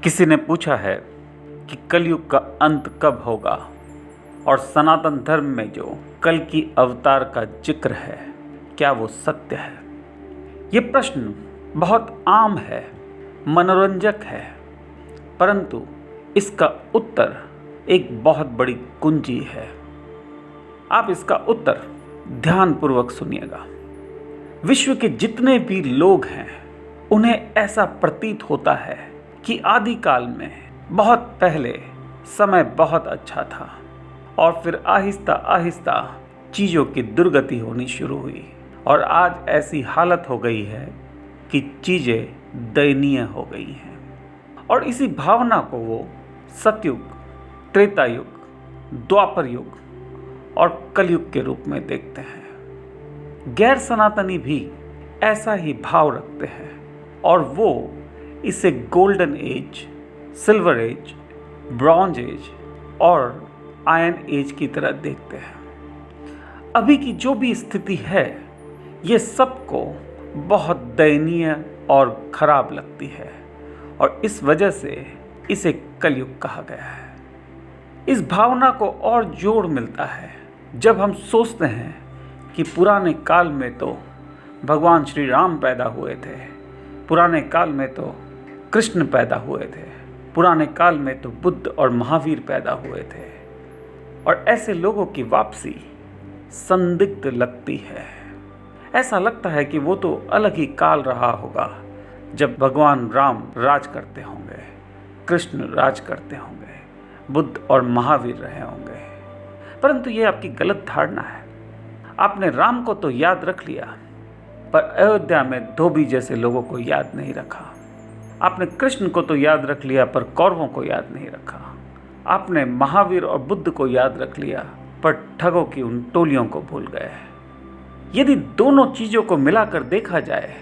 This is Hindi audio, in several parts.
किसी ने पूछा है कि कलयुग का अंत कब होगा और सनातन धर्म में जो कल की अवतार का जिक्र है क्या वो सत्य है। ये प्रश्न बहुत आम है, मनोरंजक है, परंतु इसका उत्तर एक बहुत बड़ी कुंजी है। आप इसका उत्तर ध्यानपूर्वक सुनिएगा। विश्व के जितने भी लोग हैं उन्हें ऐसा प्रतीत होता है कि आदिकाल में बहुत पहले समय बहुत अच्छा था और फिर आहिस्ता आहिस्ता चीज़ों की दुर्गति होनी शुरू हुई और आज ऐसी हालत हो गई है कि चीज़ें दयनीय हो गई हैं। और इसी भावना को वो सतयुग, त्रेता युग, द्वापर युग और कलयुग के रूप में देखते हैं। गैर सनातनी भी ऐसा ही भाव रखते हैं और वो इसे golden age, silver age, bronze age और आयरन एज की तरह देखते हैं। अभी की जो भी स्थिति है ये सबको बहुत दयनीय और खराब लगती है और इस वजह से इसे कलयुग कहा गया है। इस भावना को और जोर मिलता है जब हम सोचते हैं कि पुराने काल में तो भगवान श्री राम पैदा हुए थे, पुराने काल में तो कृष्ण पैदा हुए थे, पुराने काल में तो बुद्ध और महावीर पैदा हुए थे और ऐसे लोगों की वापसी संदिग्ध लगती है। ऐसा लगता है कि वो तो अलग ही काल रहा होगा जब भगवान राम राज करते होंगे, कृष्ण राज करते होंगे, बुद्ध और महावीर रहे होंगे। परंतु ये आपकी गलत धारणा है। आपने राम को तो याद रख लिया पर अयोध्या में धोबी जैसे लोगों को याद नहीं रखा। आपने कृष्ण को तो याद रख लिया पर कौरवों को याद नहीं रखा। आपने महावीर और बुद्ध को याद रख लिया पर ठगों की उन टोलियों को भूल गए। यदि दोनों चीज़ों को मिलाकर देखा जाए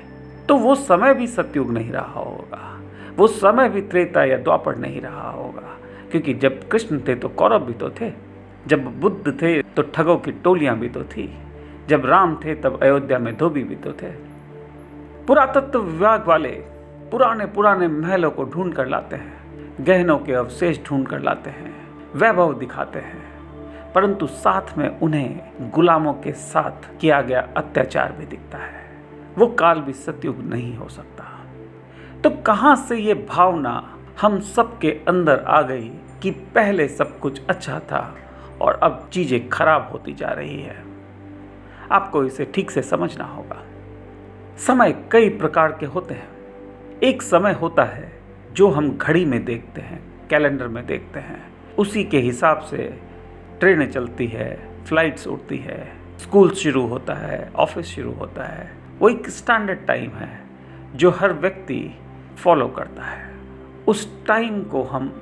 तो वो समय भी सतयुग नहीं रहा होगा, वो समय भी त्रेता या द्वापर नहीं रहा होगा, क्योंकि जब कृष्ण थे तो कौरव भी तो थे, जब बुद्ध थे तो ठगों की टोलियां भी तो थी, जब राम थे तब अयोध्या में धोबी भी तो थे। पुरातत्व विभाग वाले पुराने पुराने महलों को ढूंढ कर लाते हैं, गहनों के अवशेष ढूंढ कर लाते हैं, वैभव दिखाते हैं, परंतु साथ में उन्हें गुलामों के साथ किया गया अत्याचार भी दिखता है। वो काल भी सतयुग नहीं हो सकता। तो कहां से ये भावना हम सबके अंदर आ गई कि पहले सब कुछ अच्छा था और अब चीजें खराब होती जा रही है। आपको इसे ठीक से समझना होगा। समय कई प्रकार के होते हैं। एक समय होता है जो हम घड़ी में देखते हैं, कैलेंडर में देखते हैं, उसी के हिसाब से ट्रेनें चलती है, फ्लाइट्स उड़ती है, स्कूल शुरू होता है, ऑफिस शुरू होता है। वो एक स्टैंडर्ड टाइम है जो हर व्यक्ति फॉलो करता है। उस टाइम को हम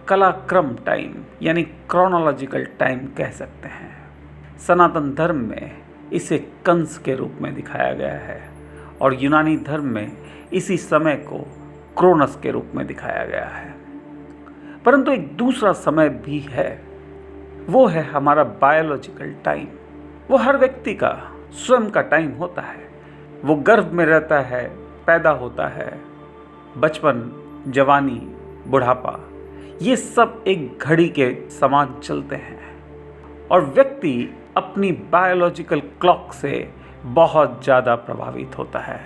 कलाक्रम टाइम यानी क्रोनोलॉजिकल टाइम कह सकते हैं। सनातन धर्म में इसे कंस के रूप में दिखाया गया है और यूनानी धर्म में इसी समय को क्रोनस के रूप में दिखाया गया है। परंतु एक दूसरा समय भी है, वो है हमारा बायोलॉजिकल टाइम। वो हर व्यक्ति का स्वयं का टाइम होता है। वो गर्भ में रहता है, पैदा होता है, बचपन, जवानी, बुढ़ापा, ये सब एक घड़ी के समान चलते हैं और व्यक्ति अपनी बायोलॉजिकल क्लॉक से बहुत ज़्यादा प्रभावित होता है।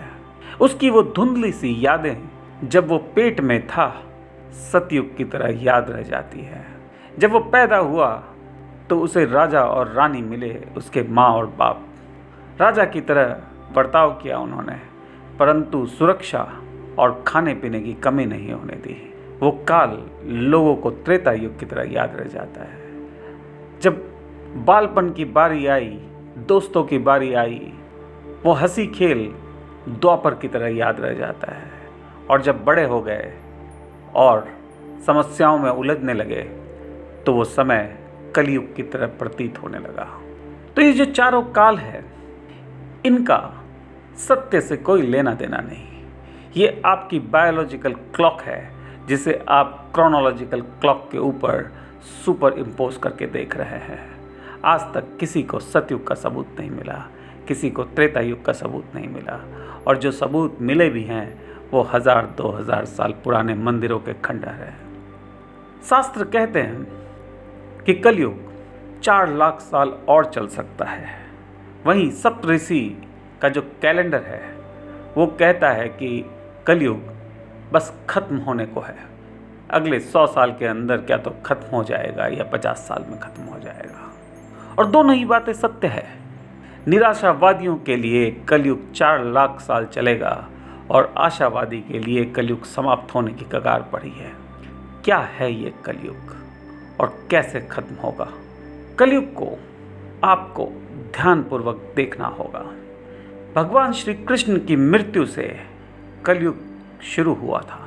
उसकी वो धुंधली सी यादें जब वो पेट में था सतयुग की तरह याद रह जाती है। जब वो पैदा हुआ तो उसे राजा और रानी मिले, उसके माँ और बाप। राजा की तरह बर्ताव किया उन्होंने, परंतु सुरक्षा और खाने पीने की कमी नहीं होने दी। वो काल लोगों को त्रेता युग की तरह याद रह जाता है। जब बालपन की बारी आई, दोस्तों की बारी आई, वो हंसी खेल द्वापर की तरह याद रह जाता है। और जब बड़े हो गए और समस्याओं में उलझने लगे तो वो समय कलयुग की तरह प्रतीत होने लगा। तो ये जो चारों काल है इनका सत्य से कोई लेना देना नहीं। ये आपकी बायोलॉजिकल क्लॉक है जिसे आप क्रोनोलॉजिकल क्लॉक के ऊपर सुपर इम्पोज करके देख रहे हैं। आज तक किसी को सतयुग का सबूत नहीं मिला, किसी को त्रेता युग का सबूत नहीं मिला और जो सबूत मिले भी हैं वो 1000-2000 साल पुराने मंदिरों के खंडहर है। शास्त्र कहते हैं कि कलयुग 4 लाख साल और चल सकता है। वहीं सप्तऋषि का जो कैलेंडर है वो कहता है कि कलयुग बस खत्म होने को है। अगले 100 साल के अंदर क्या तो खत्म हो जाएगा या 50 साल में खत्म हो जाएगा। और दोनों ही बातें सत्य है। निराशावादियों के लिए कलयुग 4 लाख साल चलेगा और आशावादी के लिए कलयुग समाप्त होने की कगार पड़ी है। क्या है ये कलयुग और कैसे खत्म होगा? कलयुग को आपको ध्यानपूर्वक देखना होगा। भगवान श्री कृष्ण की मृत्यु से कलयुग शुरू हुआ था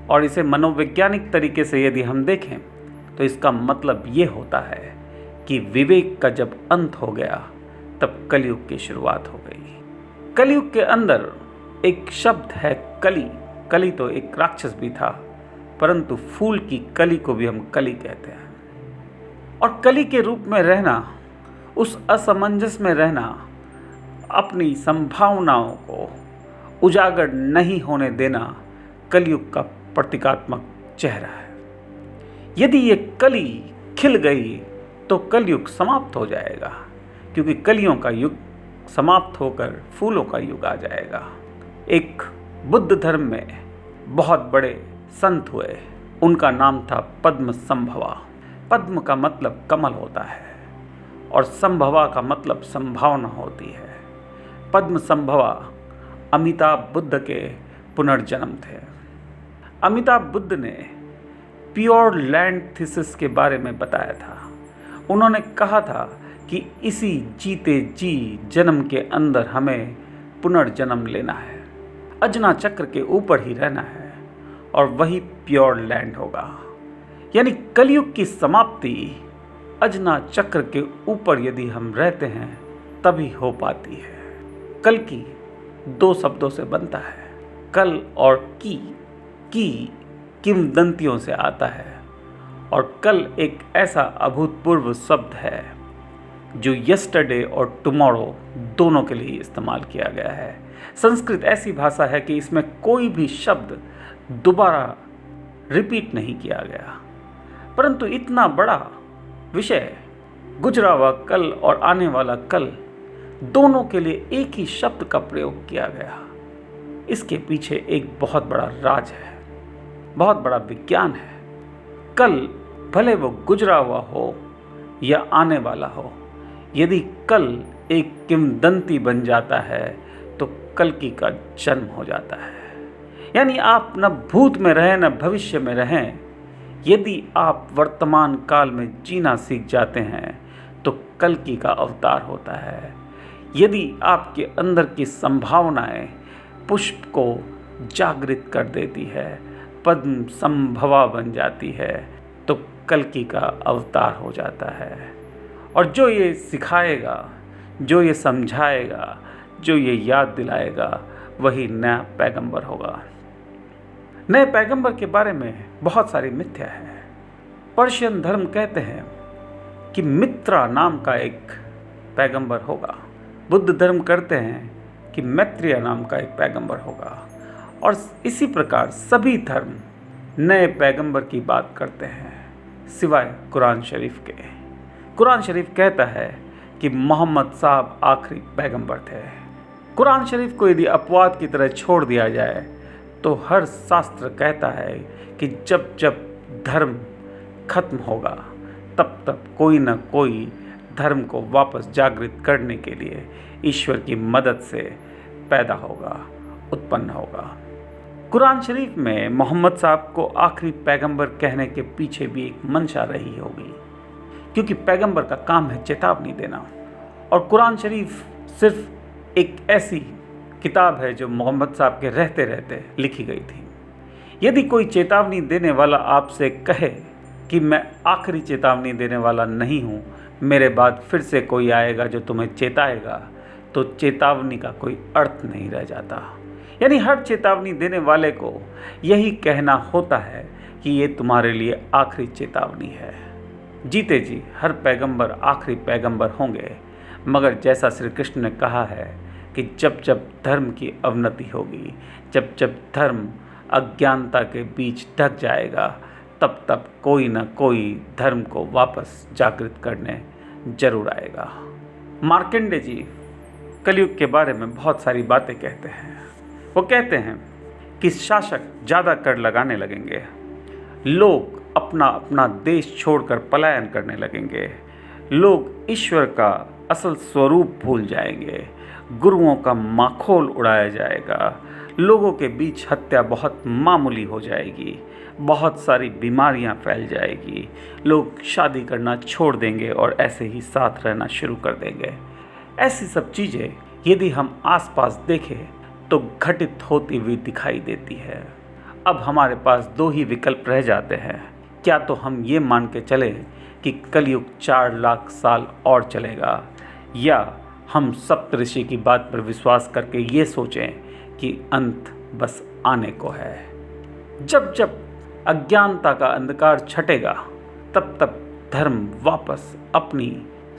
और इसे मनोवैज्ञानिक तरीके से यदि हम देखें तो इसका मतलब ये होता है कि विवेक का जब अंत हो गया तब कलयुग की शुरुआत हो गई। कलयुग के अंदर एक शब्द है कली। कली तो एक राक्षस भी था, परंतु फूल की कली को भी हम कली कहते हैं। और कली के रूप में रहना, उस असमंजस में रहना, अपनी संभावनाओं को उजागर नहीं होने देना कलयुग का प्रतीकात्मक चेहरा है। यदि ये कली खिल गई तो कलयुग समाप्त हो जाएगा, क्योंकि कलियों का युग समाप्त होकर फूलों का युग आ जाएगा। एक बुद्ध धर्म में बहुत बड़े संत हुए, उनका नाम था पद्म संभवा। पद्म का मतलब कमल होता है और संभवा का मतलब संभावना होती है। पद्म संभवा अमिताभ बुद्ध के पुनर्जन्म थे। अमिताभ बुद्ध ने प्योर लैंड थीसिस के बारे में बताया था। उन्होंने कहा था कि इसी जीते जी जन्म के अंदर हमें पुनर्जन्म लेना है, अजना चक्र के ऊपर ही रहना है और वही प्योर लैंड होगा। यानी कलयुग की समाप्ति अजना चक्र के ऊपर यदि हम रहते हैं तभी हो पाती है। कल की 2 शब्दों से बनता है, कल और की किंवदंतियों से आता है। और कल एक ऐसा अभूतपूर्व शब्द है जो यस्टरडे और टुमारो दोनों के लिए इस्तेमाल किया गया है। संस्कृत ऐसी भाषा है कि इसमें कोई भी शब्द दोबारा रिपीट नहीं किया गया, परंतु इतना बड़ा विषय, गुजरा हुआ कल और आने वाला कल, दोनों के लिए एक ही शब्द का प्रयोग किया गया। इसके पीछे एक बहुत बड़ा राज है, बहुत बड़ा विज्ञान है। कल भले वो गुजरा हुआ हो या आने वाला हो, यदि कल एक किंवदंती बन जाता है तो कल्कि का जन्म हो जाता है। यानी आप न भूत में रहें न भविष्य में रहें, यदि आप वर्तमान काल में जीना सीख जाते हैं तो कल्कि का अवतार होता है। यदि आपके अंदर की संभावनाएं पुष्प को जागृत कर देती है, पद्म संभवा बन जाती है, तो कल्कि का अवतार हो जाता है। और जो ये सिखाएगा, जो ये समझाएगा, जो ये याद दिलाएगा, वही नया पैगंबर होगा। नए पैगंबर के बारे में बहुत सारी मिथ्या है। पर्शियन धर्म कहते हैं कि मित्रा नाम का एक पैगंबर होगा। बुद्ध धर्म करते हैं कि मैत्रेय नाम का एक पैगंबर होगा। और इसी प्रकार सभी धर्म नए पैगंबर की बात करते हैं, सिवाय कुरान शरीफ के। कुरान शरीफ कहता है कि मोहम्मद साहब आखिरी पैगंबर थे। कुरान शरीफ को यदि अपवाद की तरह छोड़ दिया जाए तो हर शास्त्र कहता है कि जब जब धर्म खत्म होगा तब तब कोई न कोई धर्म को वापस जागृत करने के लिए ईश्वर की मदद से पैदा होगा, उत्पन्न होगा। कुरान शरीफ में मोहम्मद साहब को आखिरी पैगंबर कहने के पीछे भी एक मंशा रही होगी, क्योंकि पैगंबर का काम है चेतावनी देना। और कुरान शरीफ सिर्फ एक ऐसी किताब है जो मोहम्मद साहब के रहते रहते लिखी गई थी। यदि कोई चेतावनी देने वाला आपसे कहे कि मैं आखिरी चेतावनी देने वाला नहीं हूँ, मेरे बाद फिर से कोई आएगा जो तुम्हें चेताएगा, तो चेतावनी का कोई अर्थ नहीं रह जाता। यानी हर चेतावनी देने वाले को यही कहना होता है कि ये तुम्हारे लिए आखिरी चेतावनी है। जीते जी हर पैगंबर आखिरी पैगंबर होंगे, मगर जैसा श्री कृष्ण ने कहा है कि जब जब धर्म की अवनति होगी, जब जब धर्म अज्ञानता के बीच ढक जाएगा, तब तब कोई ना कोई धर्म को वापस जागृत करने जरूर आएगा। मार्कंडेय जी कलयुग के बारे में बहुत सारी बातें कहते हैं। वो कहते हैं कि शासक ज़्यादा कर लगाने लगेंगे, लोग अपना अपना देश छोड़कर पलायन करने लगेंगे, लोग ईश्वर का असल स्वरूप भूल जाएंगे, गुरुओं का माखोल उड़ाया जाएगा, लोगों के बीच हत्या बहुत मामूली हो जाएगी, बहुत सारी बीमारियां फैल जाएगी, लोग शादी करना छोड़ देंगे और ऐसे ही साथ रहना शुरू कर देंगे। ऐसी सब चीज़ें यदि हम आसपास देखें तो घटित होती हुई दिखाई देती है। अब हमारे पास दो ही विकल्प रह जाते हैं। क्या तो हम ये मान के चलें कि कलयुग 4 लाख साल और चलेगा, या हम सप्तऋषि की बात पर विश्वास करके ये सोचें कि अंत बस आने को है। जब जब अज्ञानता का अंधकार छटेगा, तब तब धर्म वापस अपनी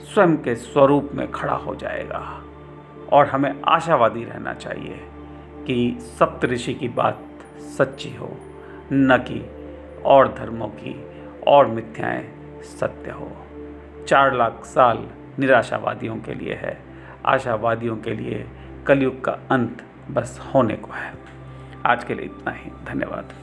स्वयं के स्वरूप में खड़ा हो जाएगा। और हमें आशावादी रहना चाहिए कि सप्तऋषि की बात सच्ची हो, न कि और धर्मों की और मिथ्याएं सत्य हो। 4 लाख साल निराशावादियों के लिए है, आशावादियों के लिए कलयुग का अंत बस होने को है। आज के लिए इतना ही। धन्यवाद।